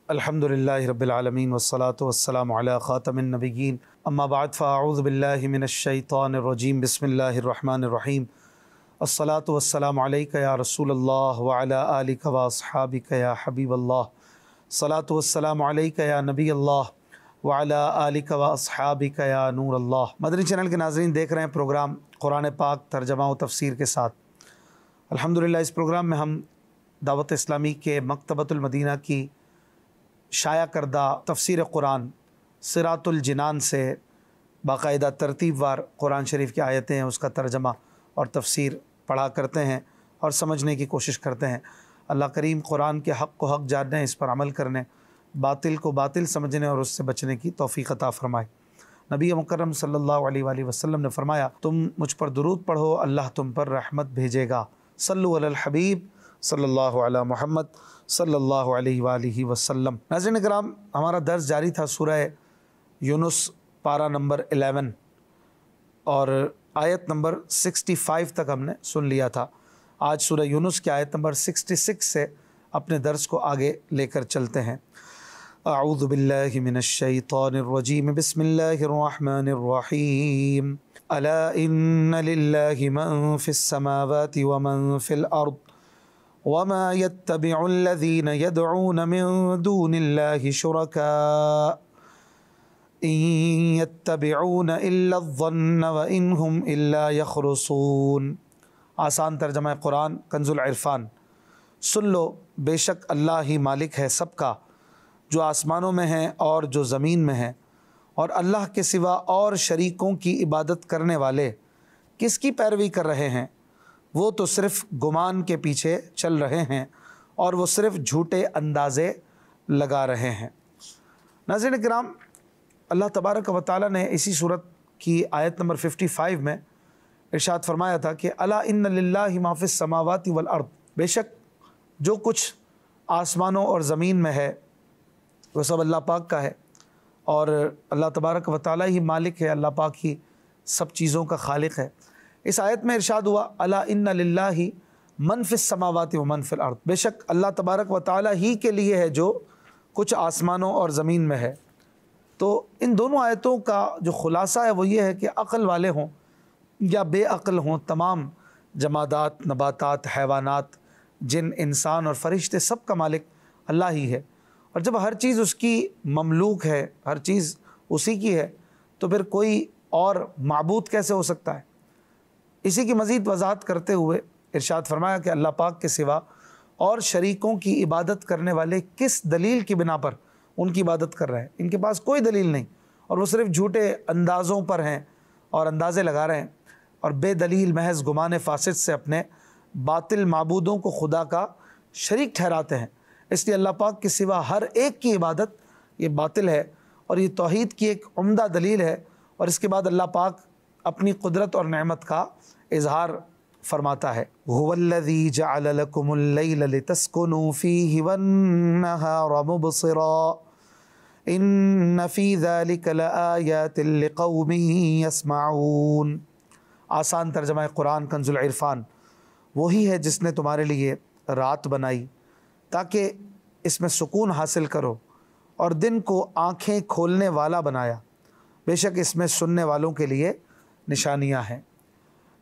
الحمدللہ رب العالمین والصلاة والسلام علی خاتم النبیین اما بعد فاعوذ باللہ من الشیطان الرجیم بسم اللہ الرحمن الرحیم الصلاة والسلام علیک یا رسول اللہ وعلی آلک واصحابک یا حبیب اللہ الصلاة والسلام علیک یا نبی اللہ وعلی آلک واصحابک یا نور اللہ۔ مدنی چینل کے ناظرین دیکھ رہے ہیں پروگرام قرآن پاک ترجمہ و تفسیر کے ساتھ۔ الحمدللہ اس پروگرام میں ہم دعوت اسلامی کے مکتبۃ المدینہ کی شائع کردہ تفسیر قرآن صراط الجنان سے باقاعدہ ترتیب وار قرآن شریف کی آیتیں ہیں اس کا ترجمہ اور تفسیر پڑھا کرتے ہیں اور سمجھنے کی کوشش کرتے ہیں۔ اللہ کریم قرآن کے حق کو حق جاننے، اس پر عمل کرنے، باطل کو باطل سمجھنے اور اس سے بچنے کی توفیق عطا فرمائے۔ نبی مکرم صلی اللہ علیہ وآلہ وسلم نے فرمایا، تم مجھ پر درود پڑھو اللہ تم پر رحمت بھیجے گا۔ صلو علی الحبیب صلی اللہ علی محمد صلی اللہ علیہ وآلہ وسلم۔ ناظرین کرام، ہمارا درس جاری تھا سورہ یونس پارہ نمبر 11 اور آیت نمبر 65 تک ہم نے سن لیا تھا۔ آج سورہ یونس کی آیت نمبر 66 سے اپنے درس کو آگے لے کر چلتے ہیں۔ اعوذ باللہ من الشیطان الرجیم بسم اللہ الرحمن الرحیم۔ الا ان للہ من فی السماوات ومن فی الارض وما يتبع الذين يدعون من دون الله شركاء إن يتبعون إلا الظن وإن هم إلا يخرصون۔ آسان ترجمہ قرآن کنز العرفان۔ سن لو، بے شک اللہ ہی مالک ہے سب کا، جو آسمانوں میں ہے اور جو زمین میں ہے، اور اللہ کے سوا اور شریکوں کی عبادت کرنے والے کس کی پیروی کر رہے ہیں؟ وہ تو صرف گمان کے پیچھے چل رہے ہیں اور وہ صرف جھوٹے اندازے لگا رہے ہیں۔ ناظرین کرام، اللہ تبارک و تعالیٰ نے اسی صورت کی آیت نمبر 55 میں ارشاد فرمایا تھا کہ الا ان للہ ما فی السماوات والارض، بے شک جو کچھ آسمانوں اور زمین میں ہے وہ سب اللہ پاک کا ہے، اور اللہ تبارک و تعالیٰ ہی مالک ہے، اللہ پاک ہی سب چیزوں کا خالق ہے۔ اس آیت میں ارشاد ہوا الا ان للہ من فی السماوات و من فی الارض، بے شک اللہ تبارک و تعالیٰ ہی کے لیے ہے جو کچھ آسمانوں اور زمین میں ہے۔ تو ان دونوں آیتوں کا جو خلاصہ ہے وہ یہ ہے کہ عقل والے ہوں یا بے عقل ہوں، تمام جمادات، نباتات، حیوانات، جن، انسان اور فرشتے، سب کا مالک اللہ ہی ہے۔ اور جب ہر چیز اس کی مملوک ہے، ہر چیز اسی کی ہے، تو پھر کوئی اور معبود کیسے ہو سکتا ہے؟ اسی کی مزید وضاحت کرتے ہوئے ارشاد فرمایا کہ اللہ پاک کے سوا اور شریکوں کی عبادت کرنے والے کس دلیل کی بنا پر ان کی عبادت کر رہے ہیں؟ ان کے پاس کوئی دلیل نہیں، اور وہ صرف جھوٹے اندازوں پر ہیں اور اندازے لگا رہے ہیں، اور بے دلیل محض گمان فاسد سے اپنے باطل معبودوں کو خدا کا شریک ٹھہراتے ہیں۔ اس لیے اللہ پاک کے سوا ہر ایک کی عبادت یہ باطل ہے، اور یہ توحید کی ایک عمدہ دلیل ہے۔ اور اس کے بعد اللہ پاک اپنی قدرت اور نعمت کا اظہار فرماتا ہے۔ هو الذی جعل لکم اللیل لتسکنوا فیہ والنہار مبصرا ان فی ذلک لآیات لقوم یسمعون۔ آسان ترجمہ قرآن کنز العرفان۔ وہی ہے جس نے تمہارے لیے رات بنائی تاکہ اس میں سکون حاصل کرو، اور دن کو آنکھیں کھولنے والا بنایا، بے شک اس میں سننے والوں کے لیے نشانیاں ہیں۔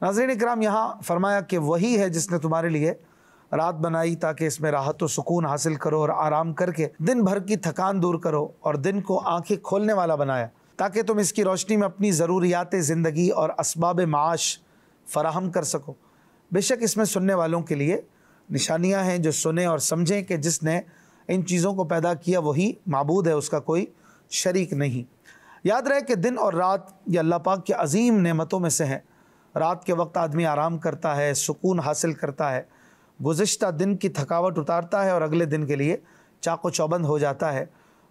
ناظرین اکرام، یہاں فرمایا کہ وہی ہے جس نے تمہارے لیے رات بنائی تاکہ اس میں راحت و سکون حاصل کرو اور آرام کر کے دن بھر کی تھکان دور کرو، اور دن کو آنکھیں کھولنے والا بنایا تاکہ تم اس کی روشنی میں اپنی ضروریات زندگی اور اسباب معاش فراہم کر سکو۔ بے شک اس میں سننے والوں کے لیے نشانیاں ہیں، جو سنیں اور سمجھیں کہ جس نے ان چیزوں کو پیدا کیا وہی معبود ہے، اس کا کوئی شریک نہیں۔ یاد رہے کہ دن اور رات یہ اللہ پاک کی عظیم نعمتوں میں سے ہیں۔ رات کے وقت آدمی آرام کرتا ہے، سکون حاصل کرتا ہے، گزشتہ دن کی تھکاوٹ اتارتا ہے اور اگلے دن کے لیے چاق و چوبند ہو جاتا ہے۔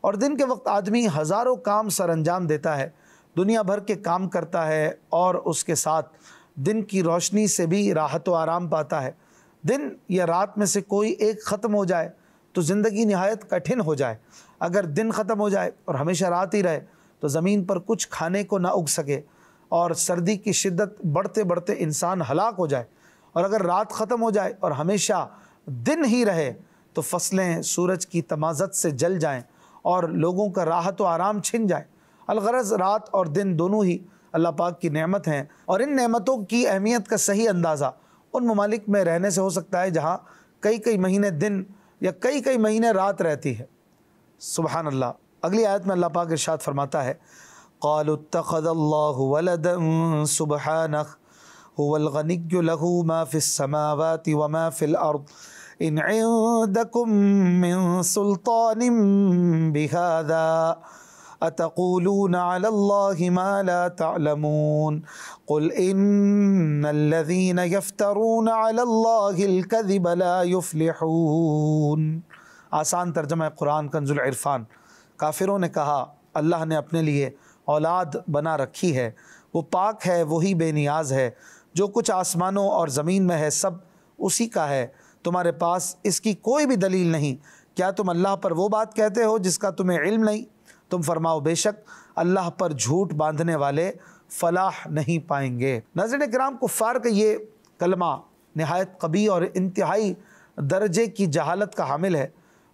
اور دن کے وقت آدمی ہزاروں کام سر انجام دیتا ہے، دنیا بھر کے کام کرتا ہے، اور اس کے ساتھ دن کی روشنی سے بھی راحت و آرام پاتا ہے۔ دن یا رات میں سے کوئی ایک ختم ہو جائے تو زندگی نہایت کٹھن ہو جائے۔ اگر دن ختم ہو جائے اور ہمیشہ رات ہی رہے تو زمین پر کچھ کھانے کو نہ اگ سکے، اور سردی کی شدت بڑھتے بڑھتے انسان ہلاک ہو جائے۔ اور اگر رات ختم ہو جائے اور ہمیشہ دن ہی رہے تو فصلیں سورج کی تمازت سے جل جائیں اور لوگوں کا راحت و آرام چھن جائے۔ الغرض رات اور دن دونوں ہی اللہ پاک کی نعمت ہیں، اور ان نعمتوں کی اہمیت کا صحیح اندازہ ان ممالک میں رہنے سے ہو سکتا ہے جہاں کئی کئی مہینے دن یا کئی کئی مہینے رات رہتی ہے۔ سبحان اللہ۔ اگلی آیت میں اللہ پاک ارشاد فرماتا ہے قالوا اتخذ اللہ ولدا سبحانہ هو الغنی له ما في السماوات وما في الارض ان عندكم من سلطان بهذا اتقولون على الله ما لا تعلمون قل ان الذين يفترون على الله الكذب لا يفلحون۔ آسان ترجمہ قرآن کنز العرفان۔ کافروں نے کہا اللہ نے اپنے لیے اولاد بنا رکھی ہے، وہ پاک ہے، وہی بے نیاز ہے، جو کچھ آسمانوں اور زمین میں ہے سب اسی کا ہے، تمہارے پاس اس کی کوئی بھی دلیل نہیں، کیا تم اللہ پر وہ بات کہتے ہو جس کا تمہیں علم نہیں؟ تم فرماؤ بے شک اللہ پر جھوٹ باندھنے والے فلاح نہیں پائیں گے۔ ناظرین کرام، کفار کا یہ کلمہ نہایت قبیح اور انتہائی درجے کی جہالت کا حامل ہے،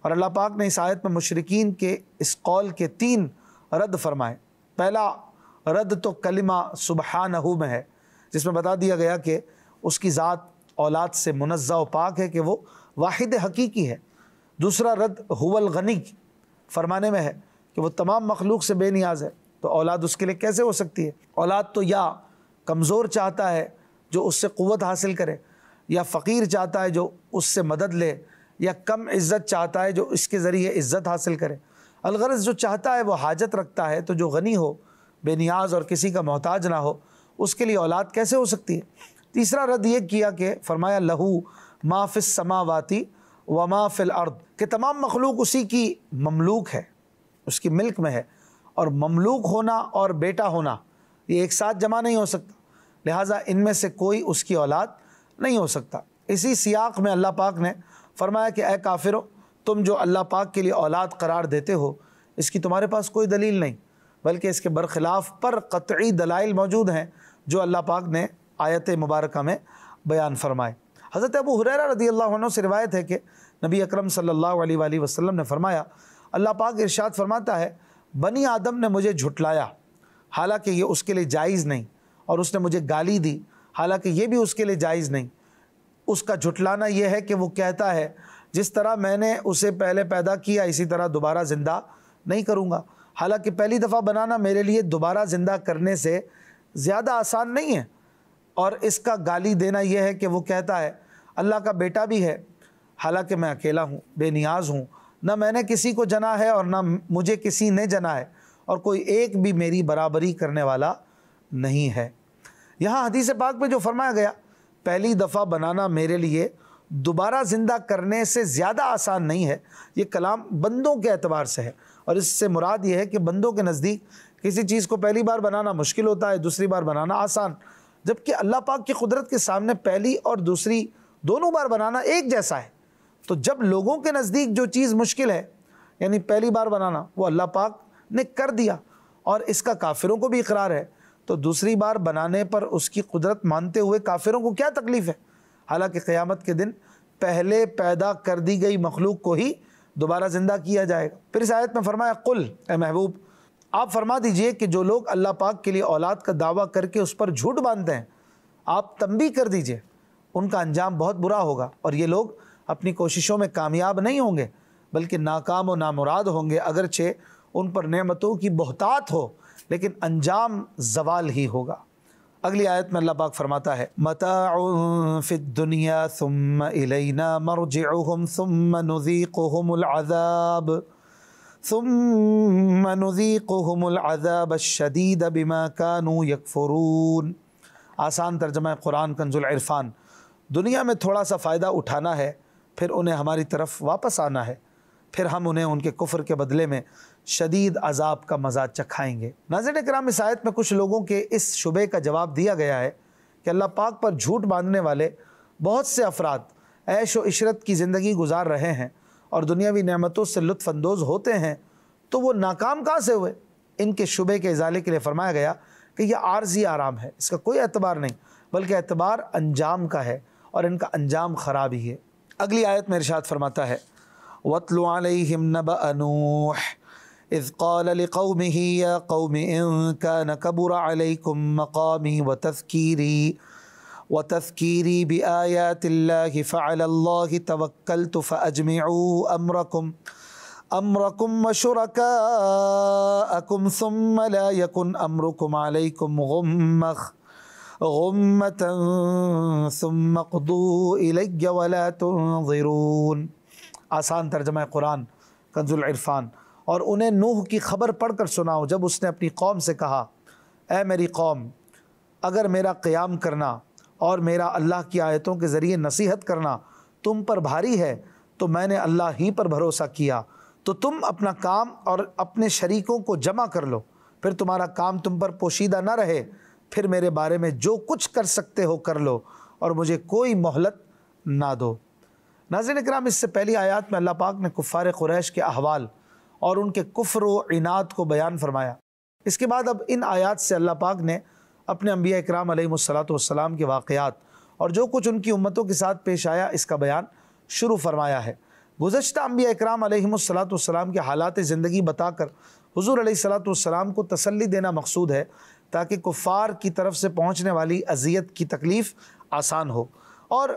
اور اللہ پاک نے اس آیت میں مشرکین کے اس قول کے 3 رد فرمائے۔ پہلا رد تو کلمہ سبحانہ میں ہے، جس میں بتا دیا گیا کہ اس کی ذات اولاد سے منزہ و پاک ہے کہ وہ واحد حقیقی ہے۔ دوسرا رد هو الغنی فرمانے میں ہے کہ وہ تمام مخلوق سے بے نیاز ہے، تو اولاد اس کے لیے کیسے ہو سکتی ہے؟ اولاد تو یا کمزور چاہتا ہے جو اس سے قوت حاصل کرے، یا فقیر چاہتا ہے جو اس سے مدد لے، یا کم عزت چاہتا ہے جو اس کے ذریعے عزت حاصل کرے۔ الغرض جو چاہتا ہے وہ حاجت رکھتا ہے، تو جو غنی ہو، بے نیاز اور کسی کا محتاج نہ ہو، اس کے لیے اولاد کیسے ہو سکتی ہے؟ تیسرا رد یہ کیا کہ فرمایا لہو ما فی السماوات وما فی الارض، کہ تمام مخلوق اسی کی مملوک ہے، اس کی ملک میں ہے، اور مملوک ہونا اور بیٹا ہونا یہ ایک ساتھ جمع نہیں ہو سکتا، لہٰذا ان میں سے کوئی اس کی اولاد نہیں ہو سکتا۔ اسی سیاق میں اللہ پاک نے فرمایا کہ اے کافرو، تم جو اللہ پاک کے لیے اولاد قرار دیتے ہو اس کی تمہارے پاس کوئی دلیل نہیں، بلکہ اس کے برخلاف پر قطعی دلائل موجود ہیں جو اللہ پاک نے آیت مبارکہ میں بیان فرمائے۔ حضرت ابو ہریرہ رضی اللہ عنہ سے روایت ہے کہ نبی اکرم صلی اللہ علیہ وآلہ وسلم نے فرمایا، اللہ پاک ارشاد فرماتا ہے بنی آدم نے مجھے جھٹلایا حالانکہ یہ اس کے لیے جائز نہیں، اور اس نے مجھے گالی دی حالانکہ یہ بھی اس کے لیے جائز نہیں۔ اس کا جھٹلانا یہ ہے کہ وہ کہتا ہے جس طرح میں نے اسے پہلے پیدا کیا اسی طرح دوبارہ زندہ نہیں کروں گا، حالانکہ پہلی دفعہ بنانا میرے لیے دوبارہ زندہ کرنے سے زیادہ آسان نہیں ہے۔ اور اس کا گالی دینا یہ ہے کہ وہ کہتا ہے اللہ کا بیٹا بھی ہے حالانکہ میں اکیلا ہوں، بے نیاز ہوں، نہ میں نے کسی کو جنا ہے اور نہ مجھے کسی نے جنا ہے، اور کوئی ایک بھی میری برابری کرنے والا نہیں ہے۔ یہاں حدیث پاک میں جو فرمایا گیا پہلی دفعہ بنانا میرے لیے دوبارہ زندہ کرنے سے زیادہ آسان نہیں ہے، یہ کلام بندوں کے اعتبار سے ہے، اور اس سے مراد یہ ہے کہ بندوں کے نزدیک کسی چیز کو پہلی بار بنانا مشکل ہوتا ہے، دوسری بار بنانا آسان، جبکہ اللہ پاک کی قدرت کے سامنے پہلی اور دوسری دونوں بار بنانا ایک جیسا ہے۔ تو جب لوگوں کے نزدیک جو چیز مشکل ہے یعنی پہلی بار بنانا، وہ اللہ پاک نے کر دیا اور اس کا کافروں کو بھی اقرار ہے، تو دوسری بار بنانے پر اس کی قدرت مانتے ہوئے کافروں کو کیا تکلیف ہے؟ حالانکہ قیامت کے دن پہلے پیدا کر دی گئی مخلوق کو ہی دوبارہ زندہ کیا جائے گا۔ پھر اس آیت میں فرمایا قل، اے محبوب آپ فرما دیجئے کہ جو لوگ اللہ پاک کے لیے اولاد کا دعویٰ کر کے اس پر جھوٹ باندھتے ہیں، آپ تنبیہ کر دیجئے ان کا انجام بہت برا ہوگا، اور یہ لوگ اپنی کوششوں میں کامیاب نہیں ہوں گے بلکہ ناکام و نامراد ہوں گے، اگرچہ ان پر نعمتوں کی بہتات ہو لیکن انجام زوال ہی ہوگا۔ اگلی آیت میں اللہ پاک فرماتا ہے متاع فی الدنیا ثم الینا مرجعهم ثم نذیقهم العذاب الشدید بما كانوا یکفرون۔ آسان ترجمہ قرآن کنز العرفان۔ دنیا میں تھوڑا سا فائدہ اٹھانا ہے، پھر انہیں ہماری طرف واپس آنا ہے، پھر ہم انہیں ان کے کفر کے بدلے میں شدید عذاب کا مزہ چکھائیں گے۔ ناظرین کرام، اس آیت میں کچھ لوگوں کے اس شبے کا جواب دیا گیا ہے کہ اللہ پاک پر جھوٹ باندھنے والے بہت سے افراد عیش و عشرت کی زندگی گزار رہے ہیں اور دنیاوی نعمتوں سے لطف اندوز ہوتے ہیں، تو وہ ناکام کہاں سے ہوئے؟ ان کے شبے کے ازالے کے لیے فرمایا گیا کہ یہ عارضی آرام ہے، اس کا کوئی اعتبار نہیں بلکہ اعتبار انجام کا ہے، اور ان کا انجام خراب ہی ہے۔ اگلی آیت میں ارشاد فرماتا ہے وَاتْلُ عَلَيْهِمْ نَبَأَ نُوحٍ إِذْ قَالَ لِقَوْمِهِ يَا قَوْمِ إِنْ كَانَ كَبُرَ عَلَيْكُمْ مَقَامِي وَتَذْكِيرِي بِآيَاتِ اللَّهِ فَعَلَى اللَّهِ تَوَكَّلْتُ فَأَجْمِعُوا أَمْرَكُمْ وَشُرَكَاءَكُمْ ثُمَّ لَا يَكُنْ أَمْرُكُمْ عَلَيْكُمْ غُمَّةً ثُمَّ اقْضُوا إِلَيَّ وَلَا تُنظِرُونَ۔ آسان ترجمہ قرآن کنز العرفان۔ اور انہیں نوح کی خبر پڑھ کر سناؤ جب اس نے اپنی قوم سے کہا، اے میری قوم، اگر میرا قیام کرنا اور میرا اللہ کی آیتوں کے ذریعے نصیحت کرنا تم پر بھاری ہے تو میں نے اللہ ہی پر بھروسہ کیا، تو تم اپنا کام اور اپنے شریکوں کو جمع کر لو، پھر تمہارا کام تم پر پوشیدہ نہ رہے، پھر میرے بارے میں جو کچھ کر سکتے ہو کر لو اور مجھے کوئی مہلت نہ دو۔ ناظرین اکرام، اس سے پہلی آیات میں اللہ پاک نے کفار قریش کے احوال اور ان کے کفر و عناد کو بیان فرمایا۔ اس کے بعد اب ان آیات سے اللہ پاک نے اپنے انبیاء اکرام علیہم الصلاۃ کے واقعات اور جو کچھ ان کی امتوں کے ساتھ پیش آیا اس کا بیان شروع فرمایا ہے۔ گزشتہ انبیاء اکرام علیہم الصلاۃ کے حالات زندگی بتا کر حضور علیہ الصلاۃ کو تسلی دینا مقصود ہے تاکہ کفار کی طرف سے پہنچنے والی اذیت کی تکلیف آسان ہو، اور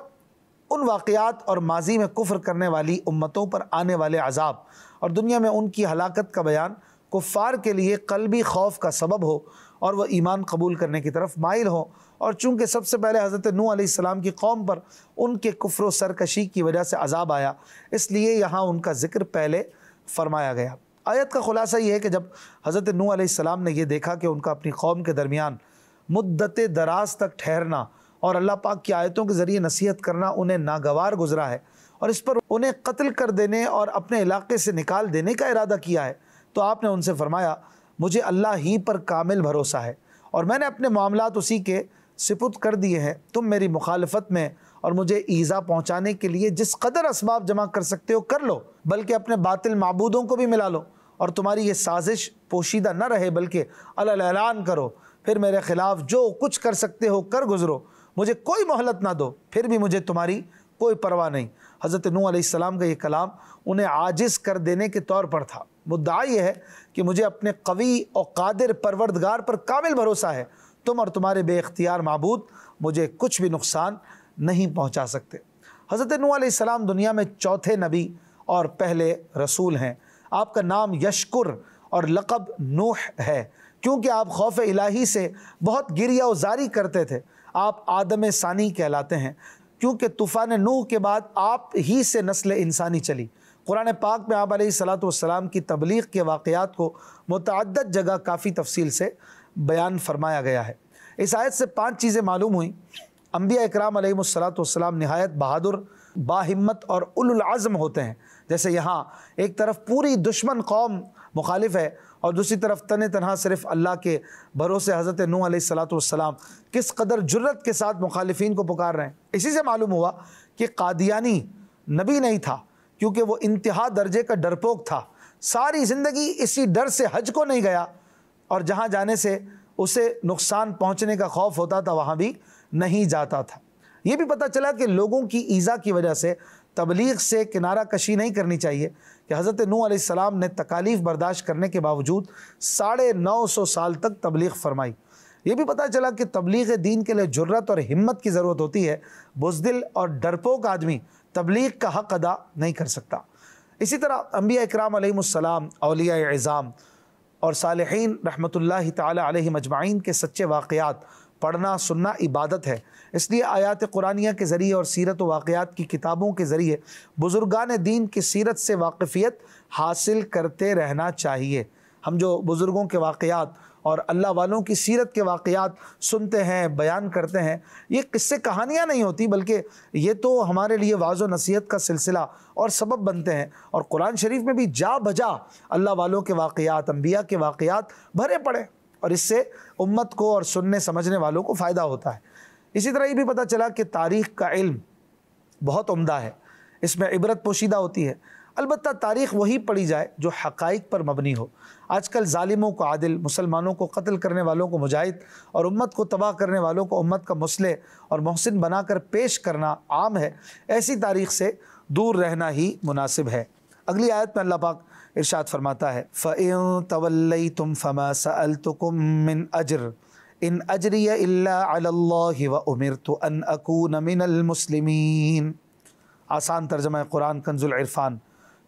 ان واقعات اور ماضی میں کفر کرنے والی امتوں پر آنے والے عذاب اور دنیا میں ان کی ہلاکت کا بیان کفار کے لیے قلبی خوف کا سبب ہو اور وہ ایمان قبول کرنے کی طرف مائل ہو۔ اور چونکہ سب سے پہلے حضرت نوح علیہ السلام کی قوم پر ان کے کفر و سرکشی کی وجہ سے عذاب آیا، اس لیے یہاں ان کا ذکر پہلے فرمایا گیا۔ آیت کا خلاصہ یہ ہے کہ جب حضرت نوح علیہ السلام نے یہ دیکھا کہ ان کا اپنی قوم کے درمیان مدت دراز تک ٹھہرنا اور اللہ پاک کی آیتوں کے ذریعے نصیحت کرنا انہیں ناگوار گزرا ہے اور اس پر انہیں قتل کر دینے اور اپنے علاقے سے نکال دینے کا ارادہ کیا ہے، تو آپ نے ان سے فرمایا، مجھے اللہ ہی پر کامل بھروسہ ہے اور میں نے اپنے معاملات اسی کے سپرد کر دیے ہیں، تم میری مخالفت میں اور مجھے ایذا پہنچانے کے لیے جس قدر اسباب جمع کر سکتے ہو کر لو، بلکہ اپنے باطل معبودوں کو بھی ملا لو، اور تمہاری یہ سازش پوشیدہ نہ رہے بلکہ اعلان کرو، پھر میرے خلاف جو کچھ کر سکتے ہو کر گزرو، مجھے کوئی مہلت نہ دو، پھر بھی مجھے تمہاری کوئی پرواہ نہیں۔ حضرت نوح علیہ السلام کا یہ کلام انہیں عاجز کر دینے کے طور پر تھا۔ مدعا یہ ہے کہ مجھے اپنے قوی اور قادر پروردگار پر کامل بھروسہ ہے، تم اور تمہارے بے اختیار معبود مجھے کچھ بھی نقصان نہیں پہنچا سکتے۔ حضرت نوح علیہ السلام دنیا میں چوتھے نبی اور پہلے رسول ہیں۔ آپ کا نام یشکر اور لقب نوح ہے کیونکہ آپ خوف الہی سے بہت گریہ و زاری کرتے تھے۔ آپ آدم ثانی کہلاتے ہیں کیونکہ طوفان نوح کے بعد آپ ہی سے نسل انسانی چلی۔ قرآن پاک میں آپ علیہ السلام کی تبلیغ کے واقعات کو متعدد جگہ کافی تفصیل سے بیان فرمایا گیا ہے۔ اس آیت سے 5 چیزیں معلوم ہوئیں۔ انبیاء اکرام علیہم السلام نہایت بہادر، باہمت اور اولو العزم ہوتے ہیں۔ جیسے یہاں ایک طرف پوری دشمن قوم مخالف ہے اور دوسری طرف تنہا صرف اللہ کے بھروسے حضرت نوح علیہ السلام کس قدر جرت کے ساتھ مخالفین کو پکار رہے ہیں۔ اسی سے معلوم ہوا کہ قادیانی نبی نہیں تھا کیونکہ وہ انتہا درجے کا ڈرپوک تھا، ساری زندگی اسی ڈر سے حج کو نہیں گیا اور جہاں جانے سے اسے نقصان پہنچنے کا خوف ہوتا تھا وہاں بھی نہیں جاتا تھا۔ یہ بھی پتہ چلا کہ لوگوں کی ایذا کی وجہ سے تبلیغ سے کنارہ کشی نہیں کرنی چاہیے کہ حضرت نوح علیہ السلام نے تکالیف برداشت کرنے کے باوجود 950 سال تک تبلیغ فرمائی۔ یہ بھی پتہ چلا کہ تبلیغ دین کے لیے جرت اور ہمت کی ضرورت ہوتی ہے، بزدل اور ڈرپوک آدمی تبلیغ کا حق ادا نہیں کر سکتا۔ اسی طرح انبیاء اکرام علیہم السلام، اولیاء اعظام اور صالحین رحمۃ اللہ تعالی علیہم اجمعین کے سچے واقعات پڑھنا سننا عبادت ہے، اس لیے آیات قرآنیہ کے ذریعے اور سیرت و واقعات کی کتابوں کے ذریعے بزرگان دین کی سیرت سے واقفیت حاصل کرتے رہنا چاہیے۔ ہم جو بزرگوں کے واقعات اور اللہ والوں کی سیرت کے واقعات سنتے ہیں، بیان کرتے ہیں، یہ قصے کہانیاں نہیں ہوتی بلکہ یہ تو ہمارے لیے واعظ و نصیحت کا سلسلہ اور سبب بنتے ہیں، اور قرآن شریف میں بھی جا بجا اللہ والوں کے واقعات، انبیاء کے واقعات بھرے پڑے، اور اس سے امت کو اور سننے سمجھنے والوں کو فائدہ ہوتا ہے۔ اسی طرح یہ بھی پتہ چلا کہ تاریخ کا علم بہت عمدہ ہے، اس میں عبرت پوشیدہ ہوتی ہے، البتہ تاریخ وہی پڑھی جائے جو حقائق پر مبنی ہو۔ آج کل ظالموں کو عادل، مسلمانوں کو قتل کرنے والوں کو مجاہد اور امت کو تباہ کرنے والوں کو امت کا مصلح اور محسن بنا کر پیش کرنا عام ہے۔ ایسی تاریخ سے دور رہنا ہی مناسب ہے۔ اگلی آیت میں اللہ پاک ارشاد فرماتا ہے فَإِن تَوَلَّيْتُمْ فَمَا سَأَلْتُكُم مِّنْ أَجْرٍ إِنْ أَجْرِيَ إِلَّا عَلَى اللَّهِ وَأُمِرْتُ أَنْ أَكُونَ مِنَ الْمُسْلِمِينَ۔ آسان ترجمہ قرآن کنز العرفان۔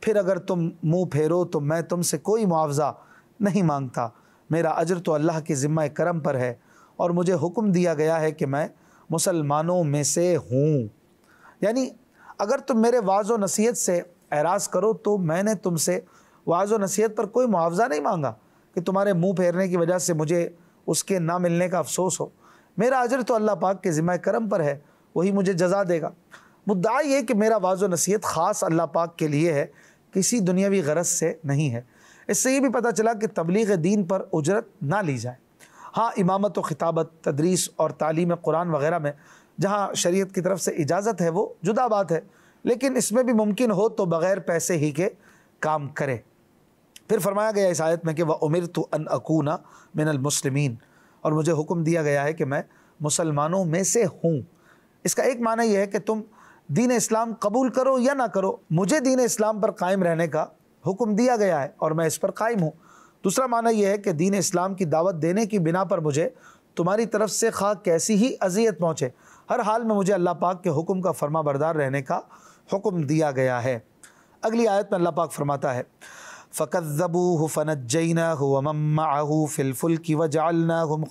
پھر اگر تم منہ پھیرو تو میں تم سے کوئی معاوضہ نہیں مانگتا، میرا اجر تو اللہ کے ذمہ کرم پر ہے، اور مجھے حکم دیا گیا ہے کہ میں مسلمانوں میں سے ہوں۔ یعنی اگر تم میرے وعظ و نصیحت سے اعراض کرو تو میں نے تم سے وعظ و نصیحت پر کوئی معاوضہ نہیں مانگا کہ تمہارے منہ پھیرنے کی وجہ سے مجھے اس کے نہ ملنے کا افسوس ہو۔ میرا اجر تو اللہ پاک کے ذمہ کرم پر ہے، وہی مجھے جزا دے گا۔ مدعا یہ کہ میرا وعظ و نصیحت خاص اللہ پاک کے لیے ہے، کسی دنیاوی غرض سے نہیں ہے۔ اس سے یہ بھی پتہ چلا کہ تبلیغ دین پر اجرت نہ لی جائے۔ ہاں، امامت و خطابت، تدریس اور تعلیم قرآن وغیرہ میں جہاں شریعت کی طرف سے اجازت ہے وہ جدا بات ہے، لیکن اس میں بھی ممکن ہو تو بغیر پیسے ہی کے کام کرے۔ پھر فرمایا گیا اس آیت میں کہ وَأُمِرْتُ أَنْ أَكُونَ مِنَ الْمُسْلِمِينَ، اور مجھے حکم دیا گیا ہے کہ میں مسلمانوں میں سے ہوں۔ اس کا ایک معنی یہ ہے کہ تم دین اسلام قبول کرو یا نہ کرو، مجھے دین اسلام پر قائم رہنے کا حکم دیا گیا ہے اور میں اس پر قائم ہوں۔ دوسرا معنی یہ ہے کہ دین اسلام کی دعوت دینے کی بنا پر مجھے تمہاری طرف سے خواہ کیسی ہی اذیت پہنچے، ہر حال میں مجھے اللہ پاک کے حکم کا فرما بردار رہنے کا حکم دیا گیا ہے۔ اگلی آیت میں اللہ پاک فرماتا ہے فَكَذَّبُوهُ فَنَجَّيْنَاهُ وَمَن مَّعَهُ فِي الْفُلْكِ وَجَعَلْنَاهُمْ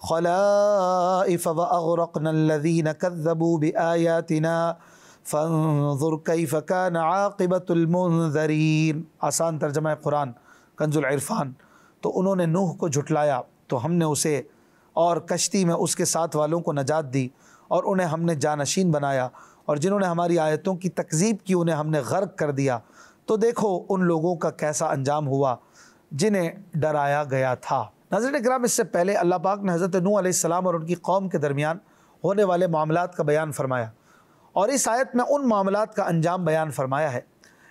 خَلَائِفَ وَأَغْرَقْنَا الَّذِينَ كَذَّبُوا بِآيَاتِنَا فَانظُرْ كَيْفَ كَانَ عَاقِبَةُ الْمُنذَرِينَ۔ آسان ترجمہ قرآن کنز العرفان۔ تو انہوں نے نوح کو جھٹلایا تو ہم نے اسے اور کشتی میں اس کے ساتھ والوں کو نجات دی، اور انہیں ہم نے جانشین بنایا، اور جنہوں نے ہماری آیتوں کی تکذیب کی انہیں ہم نے غرق کر دیا۔ تو دیکھو ان لوگوں کا کیسا انجام ہوا جنہیں ڈرایا گیا تھا۔ ناظرین اکرام، اس سے پہلے اللہ پاک نے حضرت نوح علیہ السلام اور ان کی قوم کے درمیان ہونے والے معاملات کا بیان فرمایا، اور اس آیت میں ان معاملات کا انجام بیان فرمایا ہے۔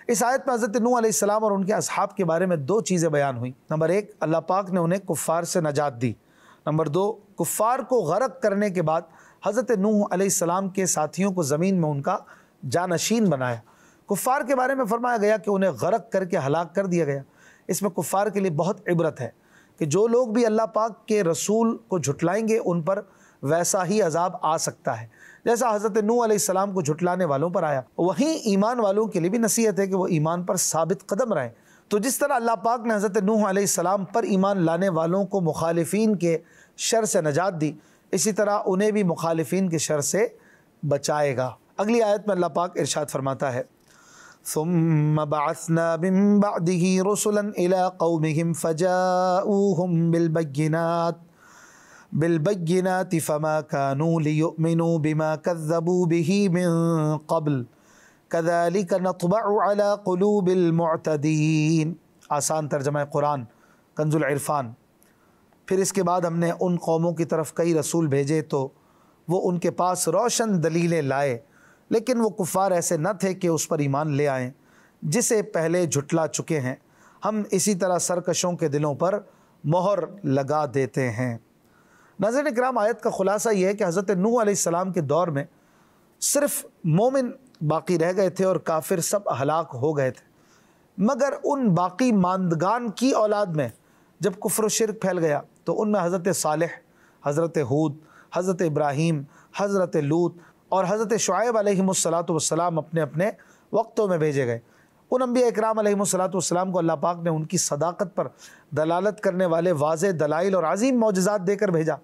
اس آیت میں حضرت نوح علیہ السلام اور ان کے اصحاب کے بارے میں دو چیزیں بیان ہوئیں۔ نمبر ایک، اللہ پاک نے انہیں کفار سے نجات دی۔ نمبر دو، کفار کو غرق کرنے کے بعد حضرت نوح علیہ السلام کے ساتھیوں کو زمین میں ان کا جانشین بنایا۔ کفار کے بارے میں فرمایا گیا کہ انہیں غرق کر کے ہلاک کر دیا گیا۔ اس میں کفار کے لیے بہت عبرت ہے کہ جو لوگ بھی اللہ پاک کے رسول کو جھٹلائیں گے ان پر ویسا ہی عذاب آ سکتا ہے جیسا حضرت نوح علیہ السلام کو جھٹلانے والوں پر آیا۔ وہیں ایمان والوں کے لیے بھی نصیحت ہے کہ وہ ایمان پر ثابت قدم رہیں۔ تو جس طرح اللہ پاک نے حضرت نوح علیہ السلام پر ایمان لانے والوں کو مخالفین کے شر سے نجات دی، اسی طرح انہیں بھی مخالفین کے شر سے بچائے گا۔ اگلی آیت میں اللہ پاک ارشاد فرماتا ہے ثم بعثنا من بعده رسلا الى قومهم فجاءوهم بالبينات فما كانوا ليؤمنوا بما كذبوا به من قبل كذلك نطبع على قلوب المعتدين۔ آسان ترجمہ قرآن کنز العرفان۔ پھر اس کے بعد ہم نے ان قوموں کی طرف کئی رسول بھیجے تو وہ ان کے پاس روشن دلیلیں لائے، لیکن وہ کفار ایسے نہ تھے کہ اس پر ایمان لے آئیں جسے پہلے جھٹلا چکے ہیں۔ ہم اسی طرح سرکشوں کے دلوں پر مہر لگا دیتے ہیں۔ ناظرین اکرام، آیت کا خلاصہ یہ ہے کہ حضرت نوح علیہ السلام کے دور میں صرف مومن باقی رہ گئے تھے اور کافر سب ہلاک ہو گئے تھے، مگر ان باقی ماندگان کی اولاد میں جب کفر و شرک پھیل گیا تو ان میں حضرت صالح، حضرت ہود، حضرت ابراہیم، حضرت لوط اور حضرت شعیب علیہ السلام اپنے اپنے وقتوں میں بھیجے گئے۔ ان انبیاء اکرام علیہ السلام کو اللہ پاک نے ان کی صداقت پر دلالت کرنے والے واضح دلائل اور عظیم معجزات دے کر بھیجا،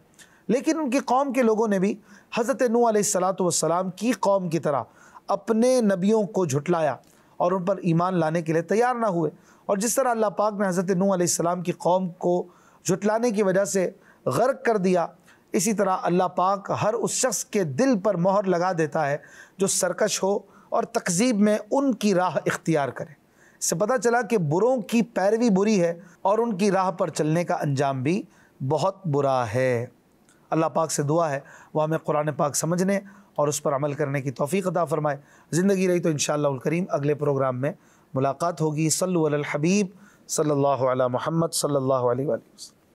لیکن ان کی قوم کے لوگوں نے بھی حضرت نوح علیہ السلام کی قوم کی طرح اپنے نبیوں کو جھٹلایا اور ان پر ایمان لانے کے لیے تیار نہ ہوئے۔ اور جس طرح اللہ پاک نے حضرت نوح علیہ السلام کی قوم کو جھٹلانے کی وجہ سے غرق کر دیا، اسی طرح اللہ پاک ہر اس شخص کے دل پر مہر لگا دیتا ہے جو سرکش ہو اور تکذیب میں ان کی راہ اختیار کرے۔ اس سے پتہ چلا کہ بروں کی پیروی بری ہے اور ان کی راہ پر چلنے کا انجام بھی بہت برا ہے۔ اللہ پاک سے دعا ہے وہ ہمیں قرآن پاک سمجھنے اور اس پر عمل کرنے کی توفیق عطا فرمائے۔ زندگی رہی تو انشاءاللہ الکریم اگلے پروگرام میں ملاقات ہوگی۔ صلو علی الحبیب صلی اللہ علی محمد صلی اللہ علیہ وسلم۔